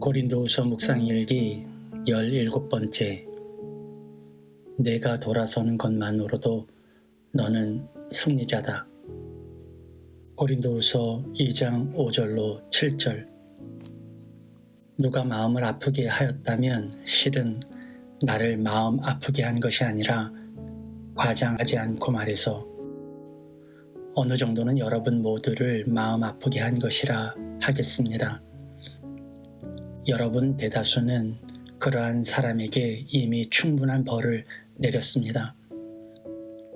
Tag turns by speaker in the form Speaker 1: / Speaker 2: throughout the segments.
Speaker 1: 고린도후서 묵상일기 17번째. 내가 돌아서는 것만으로도 너는 승리자다. 고린도후서 2장 5절로 7절. 누가 마음을 아프게 하였다면 실은 나를 마음 아프게 한 것이 아니라, 과장하지 않고 말해서 어느 정도는 여러분 모두를 마음 아프게 한 것이라 하겠습니다. 여러분 대다수는 그러한 사람에게 이미 충분한 벌을 내렸습니다.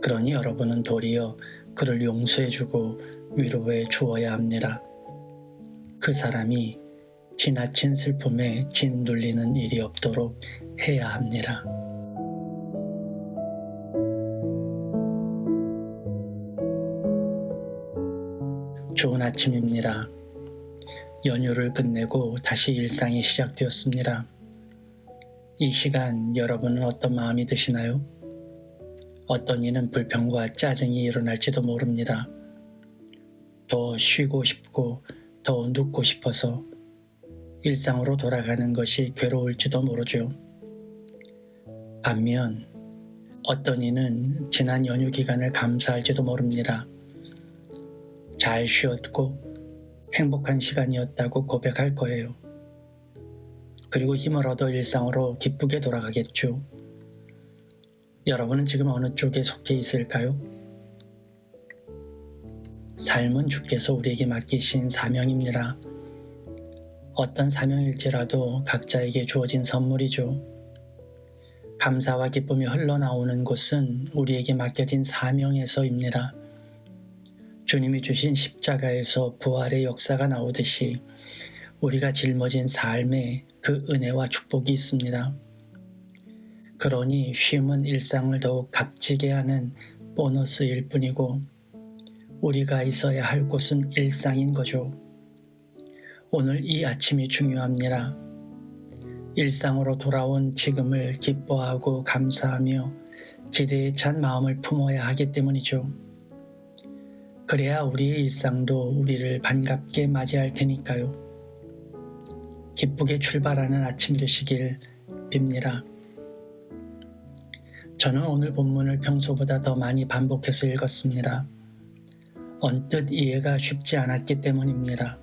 Speaker 1: 그러니 여러분은 도리어 그를 용서해주고 위로해 주어야 합니다. 그 사람이 지나친 슬픔에 짓눌리는 일이 없도록 해야 합니다. 좋은 아침입니다. 연휴를 끝내고 다시 일상이 시작되었습니다. 이 시간 여러분은 어떤 마음이 드시나요? 어떤 이는 불평과 짜증이 일어날지도 모릅니다. 더 쉬고 싶고 더 눕고 싶어서 일상으로 돌아가는 것이 괴로울지도 모르죠. 반면 어떤 이는 지난 연휴 기간을 감사할지도 모릅니다. 잘 쉬었고 행복한 시간이었다고 고백할 거예요. 그리고 힘을 얻어 일상으로 기쁘게 돌아가겠죠. 여러분은 지금 어느 쪽에 속해 있을까요? 삶은 주께서 우리에게 맡기신 사명입니다. 어떤 사명일지라도 각자에게 주어진 선물이죠. 감사와 기쁨이 흘러나오는 곳은 우리에게 맡겨진 사명에서입니다. 주님이 주신 십자가에서 부활의 역사가 나오듯이 우리가 짊어진 삶에 그 은혜와 축복이 있습니다. 그러니 쉼은 일상을 더욱 값지게 하는 보너스일 뿐이고, 우리가 있어야 할 곳은 일상인 거죠. 오늘 이 아침이 중요합니다. 일상으로 돌아온 지금을 기뻐하고 감사하며 기대에 찬 마음을 품어야 하기 때문이죠. 그래야 우리의 일상도 우리를 반갑게 맞이할 테니까요. 기쁘게 출발하는 아침 되시길 빕니다. 저는 오늘 본문을 평소보다 더 많이 반복해서 읽었습니다. 언뜻 이해가 쉽지 않았기 때문입니다.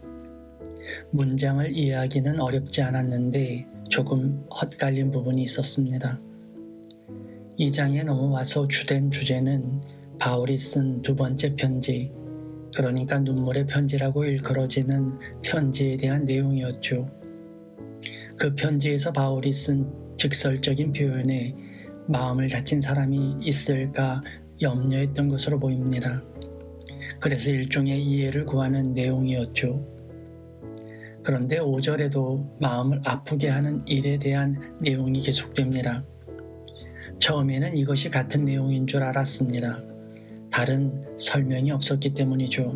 Speaker 1: 문장을 이해하기는 어렵지 않았는데 조금 헛갈린 부분이 있었습니다. 이 장에 넘어와서 주된 주제는 바울이 쓴 두 번째 편지, 그러니까 눈물의 편지라고 일컬어지는 편지에 대한 내용이었죠. 그 편지에서 바울이 쓴 직설적인 표현에 마음을 다친 사람이 있을까 염려했던 것으로 보입니다. 그래서 일종의 이해를 구하는 내용이었죠. 그런데 5절에도 마음을 아프게 하는 일에 대한 내용이 계속됩니다. 처음에는 이것이 같은 내용인 줄 알았습니다. 다른 설명이 없었기 때문이죠.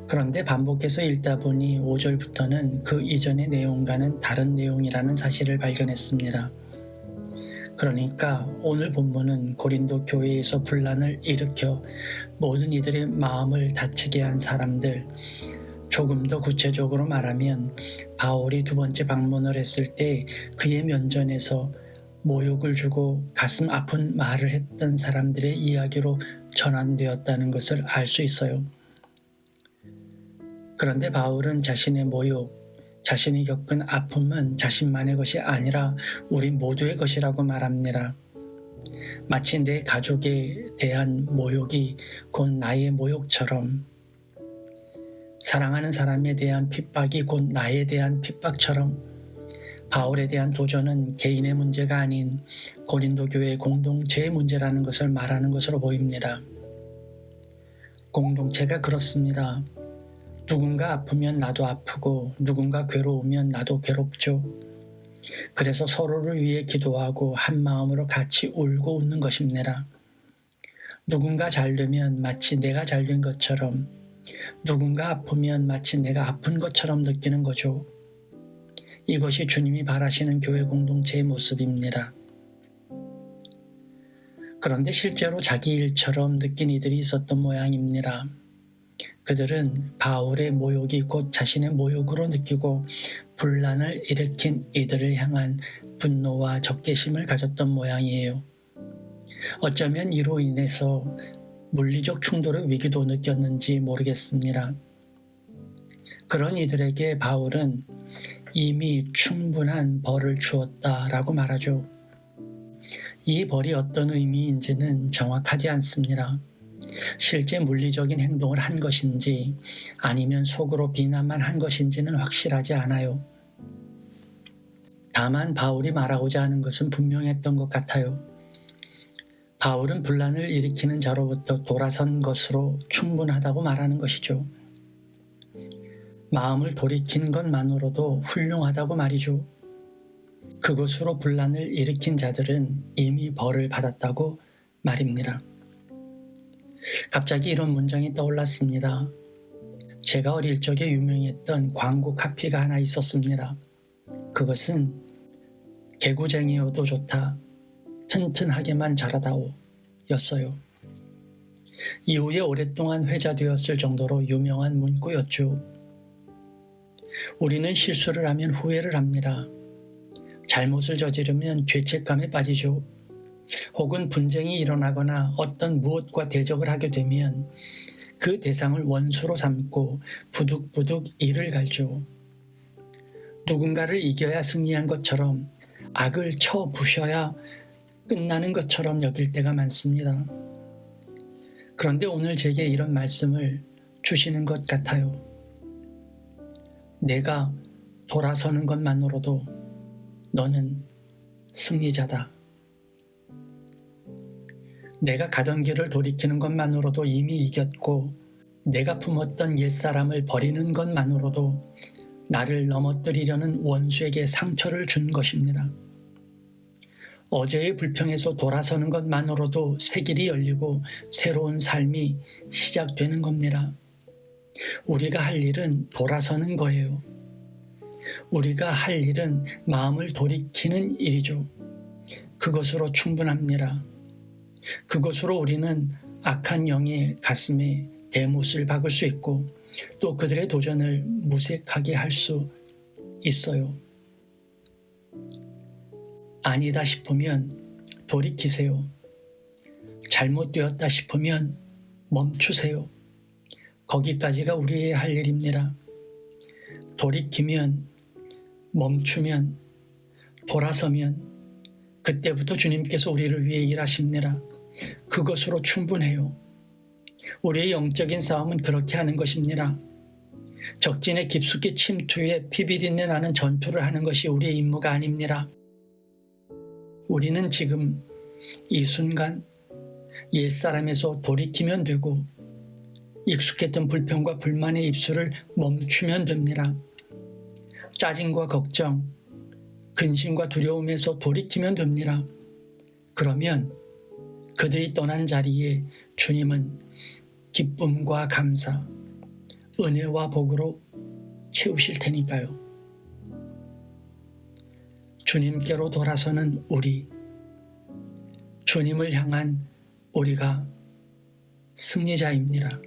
Speaker 1: 그런데 반복해서 읽다 보니 5절부터는 그 이전의 내용과는 다른 내용이라는 사실을 발견했습니다. 그러니까 오늘 본문은 고린도 교회에서 분란을 일으켜 모든 이들의 마음을 다치게 한 사람들, 조금 더 구체적으로 말하면 바울이 두 번째 방문을 했을 때 그의 면전에서 모욕을 주고 가슴 아픈 말을 했던 사람들의 이야기로 전환되었다는 것을 알 수 있어요. 그런데 바울은 자신의 모욕, 자신이 겪은 아픔은 자신만의 것이 아니라 우리 모두의 것이라고 말합니다. 마치 내 가족에 대한 모욕이 곧 나의 모욕처럼, 사랑하는 사람에 대한 핍박이 곧 나에 대한 핍박처럼, 바울에 대한 도전은 개인의 문제가 아닌 고린도 교회 공동체의 문제라는 것을 말하는 것으로 보입니다. 공동체가 그렇습니다. 누군가 아프면 나도 아프고 누군가 괴로우면 나도 괴롭죠. 그래서 서로를 위해 기도하고 한 마음으로 같이 울고 웃는 것입니다. 누군가 잘 되면 마치 내가 잘 된 것처럼, 누군가 아프면 마치 내가 아픈 것처럼 느끼는 거죠. 이것이 주님이 바라시는 교회 공동체의 모습입니다. 그런데 실제로 자기 일처럼 느낀 이들이 있었던 모양입니다. 그들은 바울의 모욕이 곧 자신의 모욕으로 느끼고 분란을 일으킨 이들을 향한 분노와 적개심을 가졌던 모양이에요. 어쩌면 이로 인해서 물리적 충돌의 위기도 느꼈는지 모르겠습니다. 그런 이들에게 바울은 이미 충분한 벌을 주었다라고 말하죠. 이 벌이 어떤 의미인지는 정확하지 않습니다. 실제 물리적인 행동을 한 것인지 아니면 속으로 비난만 한 것인지는 확실하지 않아요. 다만 바울이 말하고자 하는 것은 분명했던 것 같아요. 바울은 분란을 일으키는 자로부터 돌아선 것으로 충분하다고 말하는 것이죠. 마음을 돌이킨 것만으로도 훌륭하다고 말이죠. 그것으로 분란을 일으킨 자들은 이미 벌을 받았다고 말입니다. 갑자기 이런 문장이 떠올랐습니다. 제가 어릴 적에 유명했던 광고 카피가 하나 있었습니다. 그것은 개구쟁이여도 좋다. 튼튼하게만 자라다오 였어요. 이후에 오랫동안 회자되었을 정도로 유명한 문구였죠. 우리는 실수를 하면 후회를 합니다. 잘못을 저지르면 죄책감에 빠지죠. 혹은 분쟁이 일어나거나 어떤 무엇과 대적을 하게 되면 그 대상을 원수로 삼고 부득부득 이를 갈죠. 누군가를 이겨야 승리한 것처럼 악을 쳐 부셔야 끝나는 것처럼 여길 때가 많습니다. 그런데 오늘 제게 이런 말씀을 주시는 것 같아요. 내가 돌아서는 것만으로도 너는 승리자다. 내가 가던 길을 돌이키는 것만으로도 이미 이겼고 내가 품었던 옛사람을 버리는 것만으로도 나를 넘어뜨리려는 원수에게 상처를 준 것입니다. 어제의 불평에서 돌아서는 것만으로도 새 길이 열리고 새로운 삶이 시작되는 겁니다. 우리가 할 일은 돌아서는 거예요. 우리가 할 일은 마음을 돌이키는 일이죠. 그것으로 충분합니다. 그것으로 우리는 악한 영의 가슴에 대못을 박을 수 있고 또 그들의 도전을 무색하게 할 수 있어요. 아니다 싶으면 돌이키세요. 잘못되었다 싶으면 멈추세요. 거기까지가 우리의 할 일입니다. 돌이키면, 멈추면, 돌아서면 그때부터 주님께서 우리를 위해 일하십니다. 그것으로 충분해요. 우리의 영적인 싸움은 그렇게 하는 것입니다. 적진에 깊숙이 침투해 피비린내 나는 전투를 하는 것이 우리의 임무가 아닙니다. 우리는 지금 이 순간 옛사람에서 돌이키면 되고 익숙했던 불평과 불만의 입술을 멈추면 됩니다. 짜증과 걱정, 근심과 두려움에서 돌이키면 됩니다. 그러면 그들이 떠난 자리에 주님은 기쁨과 감사, 은혜와 복으로 채우실 테니까요. 주님께로 돌아서는 우리, 주님을 향한 우리가 승리자입니다.